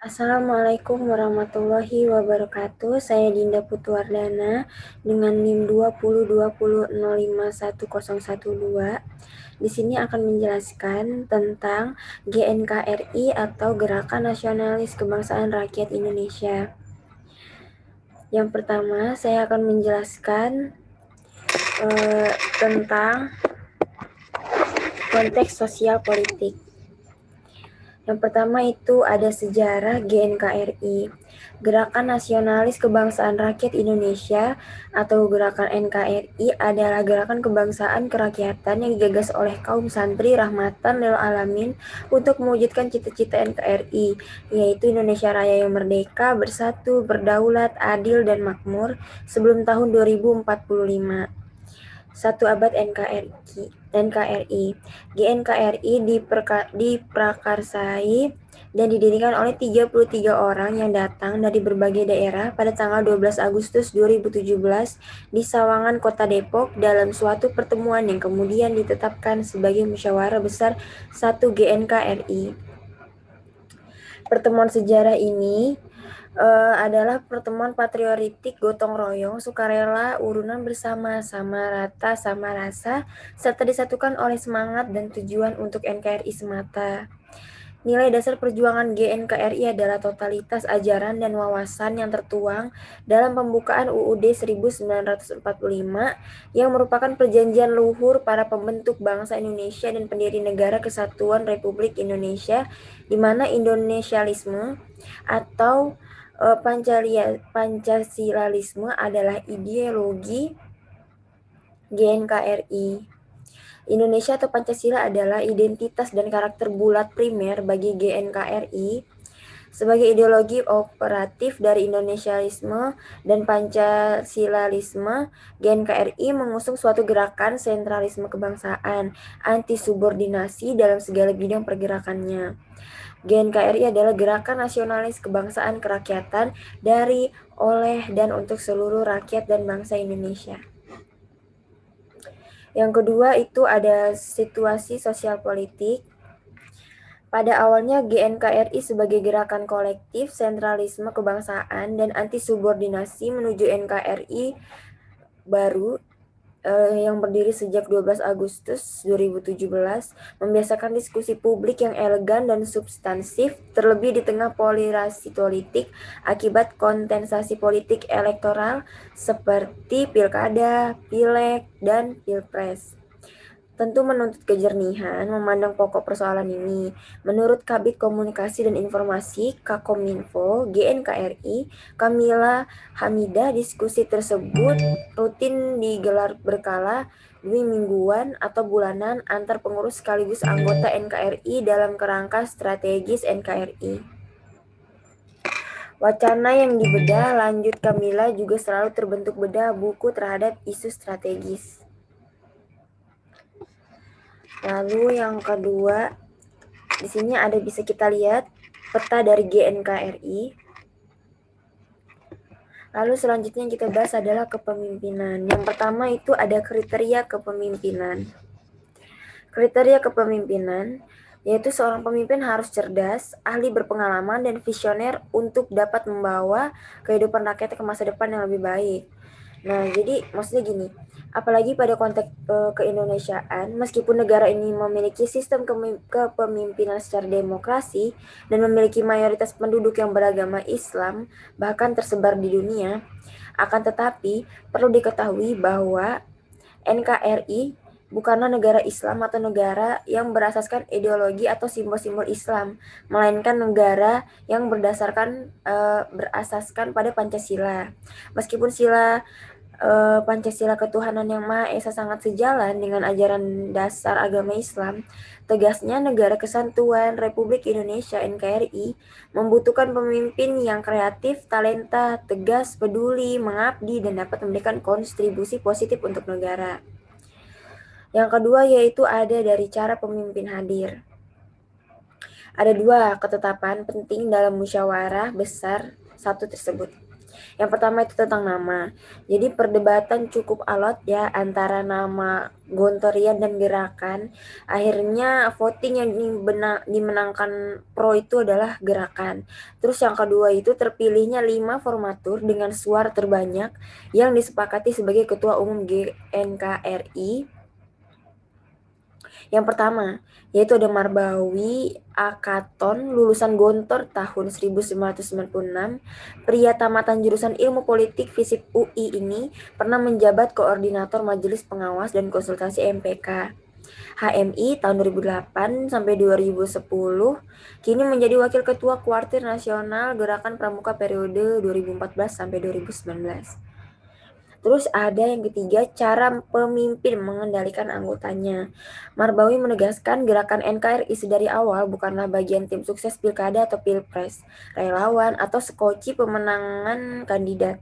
Assalamualaikum warahmatullahi wabarakatuh. Saya Dinda Putuwardana dengan NIM 2020051012. Di sini akan menjelaskan tentang GNKRI atau Gerakan Nasionalis Kebangsaan Rakyat Indonesia. Yang pertama, saya akan menjelaskan tentang konteks sosial politik. Yang pertama itu ada sejarah GNKRI. Gerakan Nasionalis Kebangsaan Rakyat Indonesia atau Gerakan NKRI adalah gerakan kebangsaan kerakyatan yang digagas oleh kaum santri rahmatan lil alamin untuk mewujudkan cita-cita NKRI, yaitu Indonesia Raya yang merdeka, bersatu, berdaulat, adil, dan makmur sebelum tahun 2045. Satu abad NKRI. GNKRI diprakarsai dan didirikan oleh 33 orang yang datang dari berbagai daerah pada tanggal 12 Agustus 2017 di Sawangan, Kota Depok dalam suatu pertemuan yang kemudian ditetapkan sebagai Musyawarah Besar 1 GNKRI. Pertemuan sejarah ini adalah pertemuan patriotik gotong royong, sukarela, urunan bersama, sama rata, sama rasa, serta disatukan oleh semangat dan tujuan untuk NKRI semata. Nilai dasar perjuangan GNKRI adalah totalitas ajaran dan wawasan yang tertuang dalam pembukaan UUD 1945 yang merupakan perjanjian luhur para pembentuk bangsa Indonesia dan pendiri Negara Kesatuan Republik Indonesia, di mana Indonesialisme atau Pancasilaisme adalah ideologi GNKRI. Indonesia atau Pancasila adalah identitas dan karakter bulat primer bagi GNKRI sebagai ideologi operatif dari Indonesialisme dan Pancasilaisme. GNKRI mengusung suatu gerakan sentralisme kebangsaan, anti subordinasi dalam segala bidang pergerakannya. GNKRI adalah gerakan nasionalis kebangsaan kerakyatan dari, oleh, dan untuk seluruh rakyat dan bangsa Indonesia. Yang kedua itu ada situasi sosial politik. Pada awalnya GNKRI sebagai gerakan kolektif sentralisme kebangsaan dan anti subordinasi menuju NKRI baru yang berdiri sejak 12 Agustus 2017 membiasakan diskusi publik yang elegan dan substansif, terlebih di tengah polarisasi politik akibat kontestasi politik elektoral seperti pilkada, pileg, dan pilpres. Tentu menuntut kejernihan memandang pokok persoalan ini. Menurut Kabid Komunikasi dan Informasi Kakominfo GNKRI, Kamila Hamidah, diskusi tersebut rutin digelar berkala mingguan atau bulanan antar pengurus sekaligus anggota NKRI dalam kerangka strategis NKRI. Wacana yang dibedah lanjut Kamila juga selalu terbentuk bedah buku terhadap isu strategis. Lalu yang kedua, di sini ada bisa kita lihat peta dari GNKRI. Lalu selanjutnya yang kita bahas adalah kepemimpinan. Yang pertama itu ada kriteria kepemimpinan. Kriteria kepemimpinan yaitu seorang pemimpin harus cerdas, ahli berpengalaman, dan visioner untuk dapat membawa kehidupan rakyat ke masa depan yang lebih baik. Nah, jadi maksudnya gini, apalagi pada konteks keindonesiaan, meskipun negara ini memiliki sistem kepemimpinan secara demokrasi dan memiliki mayoritas penduduk yang beragama Islam, bahkan tersebar di dunia, akan tetapi perlu diketahui bahwa NKRI bukanlah negara Islam atau negara yang berasaskan ideologi atau simbol-simbol Islam, melainkan negara yang berasaskan pada Pancasila. Meskipun Pancasila ketuhanan yang Maha Esa sangat sejalan dengan ajaran dasar agama Islam, tegasnya Negara Kesatuan Republik Indonesia NKRI membutuhkan pemimpin yang kreatif, talenta, tegas, peduli, mengabdi, dan dapat memberikan kontribusi positif untuk negara. Yang kedua yaitu ada dari cara pemimpin hadir. Ada dua ketetapan penting dalam musyawarah besar satu tersebut. Yang pertama itu tentang nama. Jadi perdebatan cukup alot ya antara nama Gontorian dan Gerakan. Akhirnya voting yang dimenangkan pro itu adalah Gerakan. Terus yang kedua itu terpilihnya 5 formatur dengan suara terbanyak yang disepakati sebagai Ketua Umum GNKRI. Yang pertama, yaitu ada Marbawi Akaton, lulusan Gontor tahun 1996. Pria tamatan jurusan Ilmu Politik FISIP UI ini pernah menjabat koordinator Majelis Pengawas dan Konsultasi MPK HMI tahun 2008 sampai 2010, kini menjadi Wakil Ketua Kuartir Nasional Gerakan Pramuka periode 2014 sampai 2019. Terus ada yang ketiga, cara pemimpin mengendalikan anggotanya. Marbawi menegaskan gerakan NKRI dari awal bukanlah bagian tim sukses pilkada atau pilpres, relawan, atau skoci pemenangan kandidat.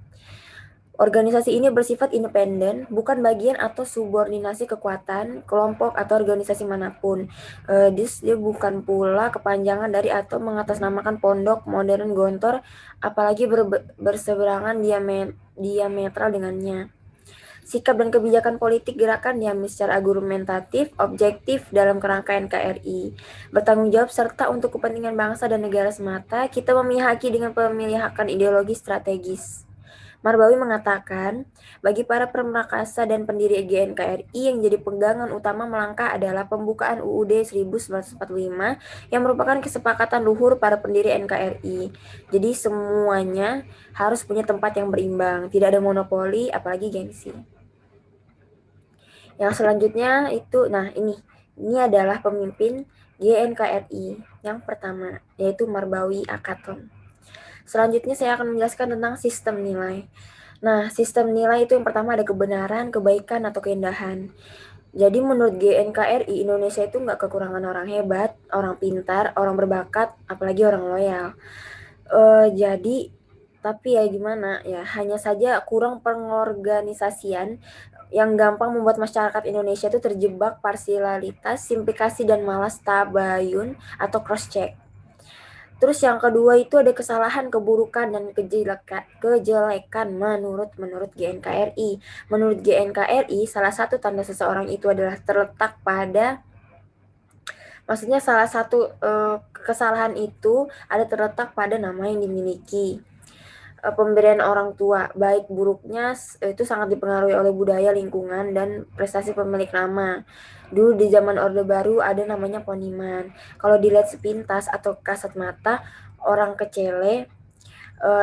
Organisasi ini bersifat independen, bukan bagian atau subordinasi kekuatan, kelompok, atau organisasi manapun. Dia bukan pula kepanjangan dari atau mengatasnamakan pondok modern Gontor, apalagi berseberangan diametral dengannya. Sikap dan kebijakan politik gerakan diambil secara argumentatif, objektif dalam kerangka NKRI. Bertanggung jawab serta untuk kepentingan bangsa dan negara semata, kita memihaki dengan pemilihan ideologi strategis. Marbawi mengatakan, bagi para permakasa dan pendiri GNKRI yang jadi pegangan utama melangkah adalah pembukaan UUD 1945 yang merupakan kesepakatan luhur para pendiri NKRI. Jadi semuanya harus punya tempat yang berimbang, tidak ada monopoli apalagi gengsi. Yang selanjutnya itu, ini adalah pemimpin GNKRI yang pertama, yaitu Marbawi Akaton. Selanjutnya saya akan menjelaskan tentang sistem nilai. Nah, sistem nilai itu yang pertama ada kebenaran, kebaikan, atau keindahan. Jadi menurut GNKRI, Indonesia itu nggak kekurangan orang hebat, orang pintar, orang berbakat, apalagi orang loyal. Jadi, tapi ya gimana ya, hanya saja kurang pengorganisasian yang gampang membuat masyarakat Indonesia itu terjebak parsialitas, simplikasi, dan malas tabayun atau cross-check. Terus yang kedua itu ada kesalahan, keburukan, dan kejelekan menurut GNKRI. Menurut GNKRI, salah satu tanda seseorang itu adalah terletak pada, maksudnya salah satu kesalahan itu ada terletak pada nama yang dimiliki. Pemberian orang tua, baik buruknya itu sangat dipengaruhi oleh budaya, lingkungan, dan prestasi pemilik nama. Dulu di zaman Orde Baru ada namanya poniman. Kalau dilihat sepintas atau kasat mata, orang kecele,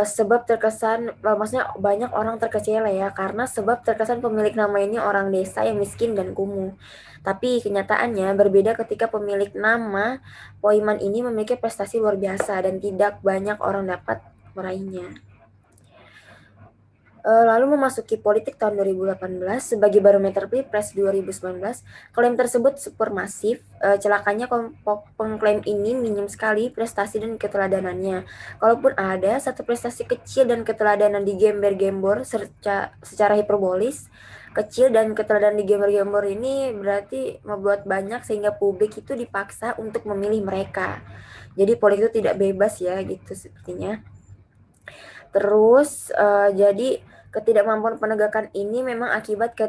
sebab terkesan, maksudnya banyak orang terkecele ya, karena sebab terkesan pemilik nama ini orang desa yang miskin dan kumuh. Tapi kenyataannya berbeda ketika pemilik nama Poiman ini memiliki prestasi luar biasa dan tidak banyak orang dapat meraihnya. Lalu memasuki politik tahun 2018 sebagai barometer Pilpres 2019, klaim tersebut supermasif. Celakanya kelompok pengklaim ini minim sekali prestasi dan keteladanannya. Kalaupun ada satu prestasi kecil dan keteladanan digember-gembor secara hiperbolis, kecil dan keteladan digember-gembor ini berarti membuat banyak sehingga publik itu dipaksa untuk memilih mereka. Jadi politik itu tidak bebas ya gitu sepertinya. Terus jadi ketidakmampuan penegakan ini memang akibat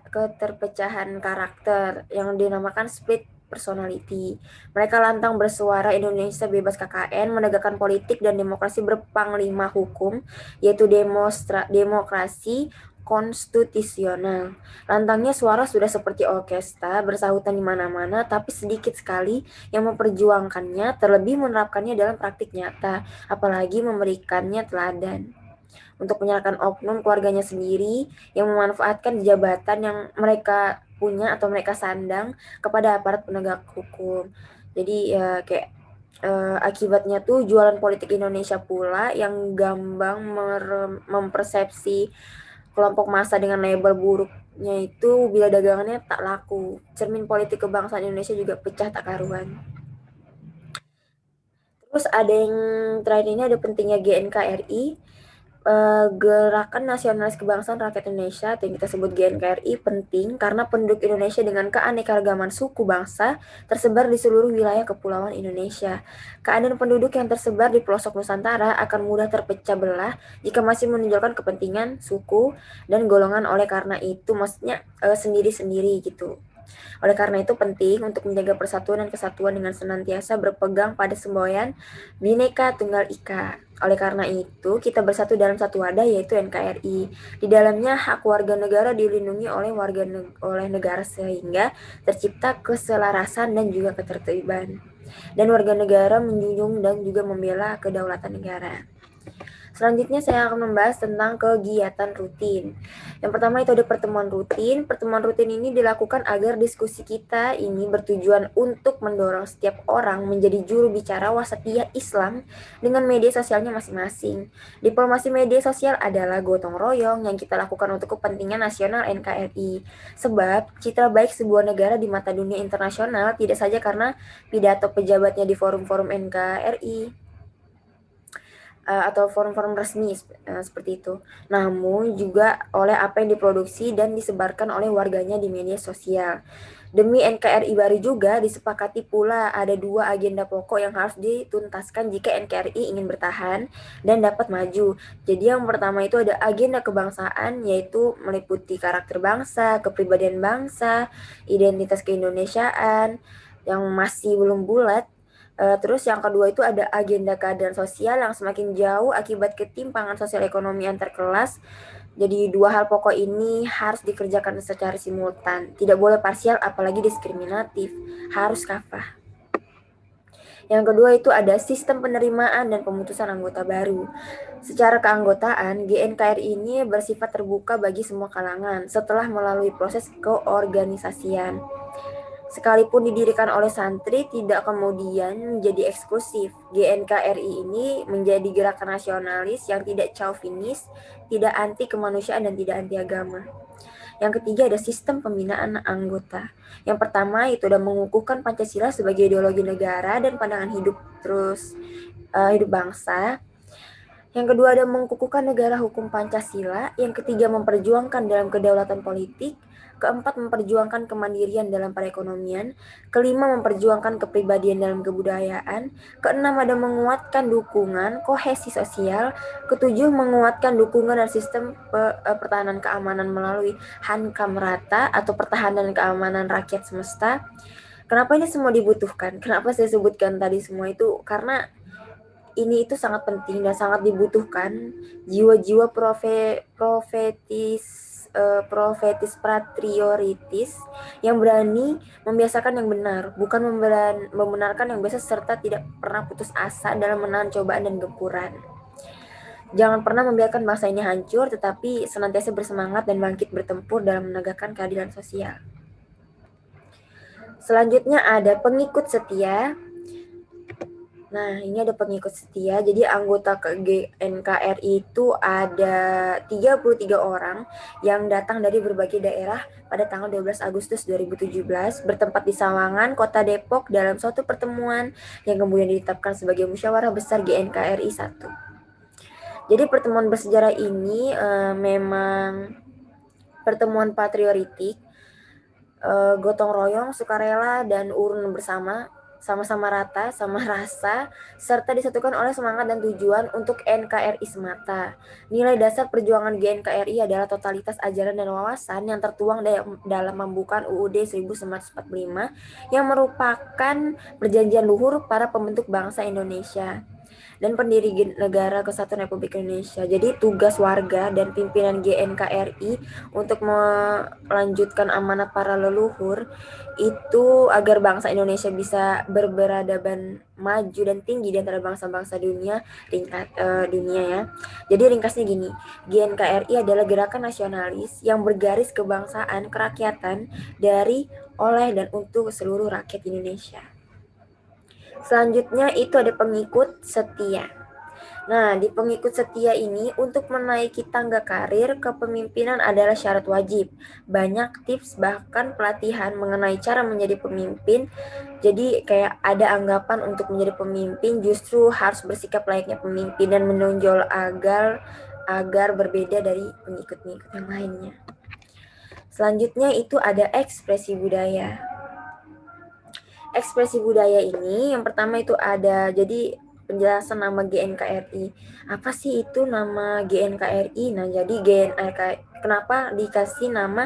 keterpecahan karakter yang dinamakan split personality. Mereka lantang bersuara Indonesia bebas KKN, menegakkan politik dan demokrasi berpanglima hukum, yaitu demokrasi konstitusional. Lantangnya suara sudah seperti orkestra, bersahutan di mana-mana, tapi sedikit sekali yang memperjuangkannya, terlebih menerapkannya dalam praktik nyata, apalagi memberikannya teladan. Untuk menyalahkan oknum keluarganya sendiri yang memanfaatkan jabatan yang mereka punya atau mereka sandang kepada aparat penegak hukum. Jadi ya kayak akibatnya tuh jualan politik Indonesia pula yang gampang mempersepsi kelompok massa dengan label buruknya itu bila dagangannya tak laku. Cermin politik kebangsaan Indonesia juga pecah tak karuan. Terus ada yang terakhir ini ada pentingnya GNKRI. Gerakan Nasionalis Kebangsaan Rakyat Indonesia atau yang kita sebut GNKRI penting karena penduduk Indonesia dengan keanekaragaman suku bangsa tersebar di seluruh wilayah kepulauan Indonesia. Keadaan penduduk yang tersebar di pelosok Nusantara akan mudah terpecah belah jika masih menonjolkan kepentingan suku dan golongan. Oleh karena itu, maksudnya sendiri-sendiri gitu. Oleh karena itu penting untuk menjaga persatuan dan kesatuan dengan senantiasa berpegang pada semboyan Bhinneka Tunggal Ika. Oleh karena itu, kita bersatu dalam satu wadah yaitu NKRI. Di dalamnya hak warga negara dilindungi oleh negara sehingga tercipta keselarasan dan juga ketertiban. Dan warga negara menjunjung dan juga membela kedaulatan negara. Selanjutnya saya akan membahas tentang kegiatan rutin. Yang pertama itu ada pertemuan rutin. Pertemuan rutin ini dilakukan agar diskusi kita ini bertujuan untuk mendorong setiap orang menjadi juru bicara wasatiyah Islam dengan media sosialnya masing-masing. Diplomasi media sosial adalah gotong royong yang kita lakukan untuk kepentingan nasional NKRI. Sebab citra baik sebuah negara di mata dunia internasional tidak saja karena pidato pejabatnya di forum-forum NKRI atau forum-forum resmi seperti itu. Namun juga oleh apa yang diproduksi dan disebarkan oleh warganya di media sosial. Demi NKRI baru juga disepakati pula ada 2 agenda pokok yang harus dituntaskan jika NKRI ingin bertahan dan dapat maju. Jadi yang pertama itu ada agenda kebangsaan, yaitu meliputi karakter bangsa, kepribadian bangsa, identitas keindonesiaan yang masih belum bulat. Terus yang kedua itu ada agenda keadilan sosial yang semakin jauh akibat ketimpangan sosial ekonomi antar kelas. Jadi 2 hal pokok ini harus dikerjakan secara simultan. Tidak boleh parsial apalagi diskriminatif. Harus kafah. Yang kedua itu ada sistem penerimaan dan pemutusan anggota baru. Secara keanggotaan, GNKRI ini bersifat terbuka bagi semua kalangan setelah melalui proses keorganisasian. Sekalipun didirikan oleh santri, tidak kemudian menjadi eksklusif. GNKRI ini menjadi gerakan nasionalis yang tidak chauvinis, tidak anti kemanusiaan, dan tidak anti agama. Yang ketiga ada sistem pembinaan anggota. Yang pertama itu udah mengukuhkan Pancasila sebagai ideologi negara dan pandangan hidup hidup bangsa. Yang kedua ada mengukuhkan negara hukum Pancasila. Yang ketiga memperjuangkan dalam kedaulatan politik. Keempat memperjuangkan kemandirian dalam perekonomian. Kelima memperjuangkan kepribadian dalam kebudayaan. Keenam ada menguatkan dukungan kohesi sosial. Ketujuh menguatkan dukungan dan sistem pertahanan keamanan melalui Hankam Rata atau pertahanan keamanan rakyat semesta. Kenapa ini semua dibutuhkan? Kenapa saya sebutkan tadi semua itu? Karena ini itu sangat penting dan sangat dibutuhkan jiwa-jiwa profetis patriotis yang berani membiasakan yang benar, bukan membenarkan yang biasa serta tidak pernah putus asa dalam menahan cobaan dan gempuran. Jangan pernah membiarkan bangsa ini hancur, tetapi senantiasa bersemangat dan bangkit bertempur dalam menegakkan keadilan sosial. Selanjutnya ada pengikut setia. Nah, ini ada pengikut setia. Jadi anggota NKRI itu ada 33 orang yang datang dari berbagai daerah pada tanggal 12 Agustus 2017 bertempat di Sawangan, Kota Depok dalam suatu pertemuan yang kemudian ditetapkan sebagai musyawarah besar GNKRI 1. Jadi pertemuan bersejarah ini memang pertemuan patriotik, gotong royong, sukarela, dan urun bersama, sama-sama rata, sama rasa, serta disatukan oleh semangat dan tujuan untuk NKRI semata. Nilai dasar perjuangan GNKRI adalah totalitas ajaran dan wawasan yang tertuang dalam pembukaan UUD 1945 yang merupakan perjanjian luhur para pembentuk bangsa Indonesia dan pendiri negara Kesatuan Republik Indonesia. Jadi tugas warga dan pimpinan GNKRI untuk melanjutkan amanat para leluhur itu agar bangsa Indonesia bisa berperadaban maju dan tinggi di antara bangsa-bangsa dunia ya. Jadi ringkasnya gini, GNKRI adalah gerakan nasionalis yang bergaris kebangsaan, kerakyatan dari, oleh, dan untuk seluruh rakyat Indonesia. Selanjutnya itu ada pengikut setia. Nah, di pengikut setia ini untuk menaiki tangga karir kepemimpinan adalah syarat wajib. Banyak tips bahkan pelatihan mengenai cara menjadi pemimpin. Jadi kayak ada anggapan untuk menjadi pemimpin justru harus bersikap layaknya pemimpin dan menonjol agar berbeda dari pengikut-pengikut yang lainnya. Selanjutnya itu ada ekspresi budaya. Ekspresi budaya ini yang pertama itu ada jadi penjelasan nama GNKRI. Apa sih itu nama GNKRI? Nah, jadi GNKRI kenapa dikasih nama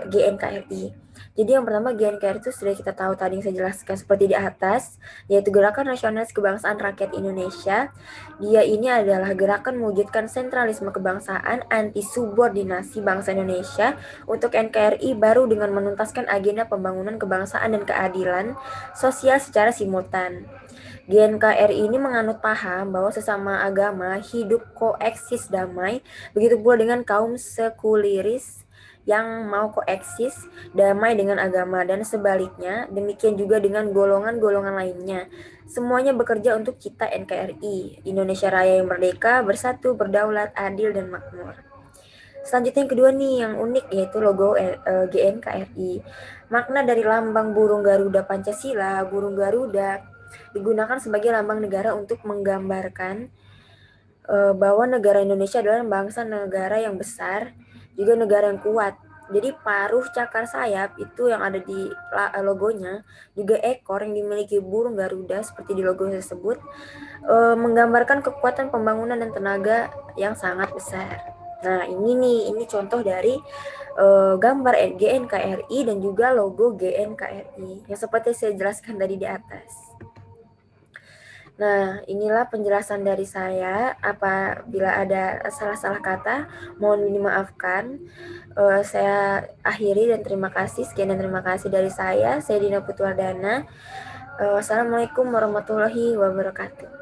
GNKRI? Jadi yang pertama GNKRI itu sudah kita tahu tadi yang saya jelaskan seperti di atas, yaitu Gerakan Nasionalis Kebangsaan Rakyat Indonesia. Dia ini adalah gerakan mewujudkan sentralisme kebangsaan anti subordinasi bangsa Indonesia untuk NKRI baru dengan menuntaskan agenda pembangunan kebangsaan dan keadilan sosial secara simultan. GNKRI ini menganut paham bahwa sesama agama hidup koeksis damai, begitu pula dengan kaum sekuleris yang mau koeksis damai dengan agama dan sebaliknya, demikian juga dengan golongan-golongan lainnya. Semuanya bekerja untuk cita NKRI, Indonesia Raya yang merdeka, bersatu, berdaulat, adil, dan makmur. Selanjutnya yang kedua nih yang unik yaitu logo GNKRI. Makna dari lambang burung Garuda Pancasila, burung Garuda digunakan sebagai lambang negara untuk menggambarkan bahwa negara Indonesia adalah bangsa negara yang besar, juga negara yang kuat. Jadi paruh cakar sayap itu yang ada di logonya, juga ekor yang dimiliki burung Garuda seperti di logo tersebut, menggambarkan kekuatan pembangunan dan tenaga yang sangat besar. Nah ini contoh dari gambar GNKRI dan juga logo GNKRI yang seperti saya jelaskan tadi di atas. Nah, inilah penjelasan dari saya. Apabila ada salah-salah kata, mohon dimaafkan. Saya akhiri dan terima kasih. Sekian dan terima kasih dari saya. Saya Dina Putwardana. Wassalamualaikum warahmatullahi wabarakatuh.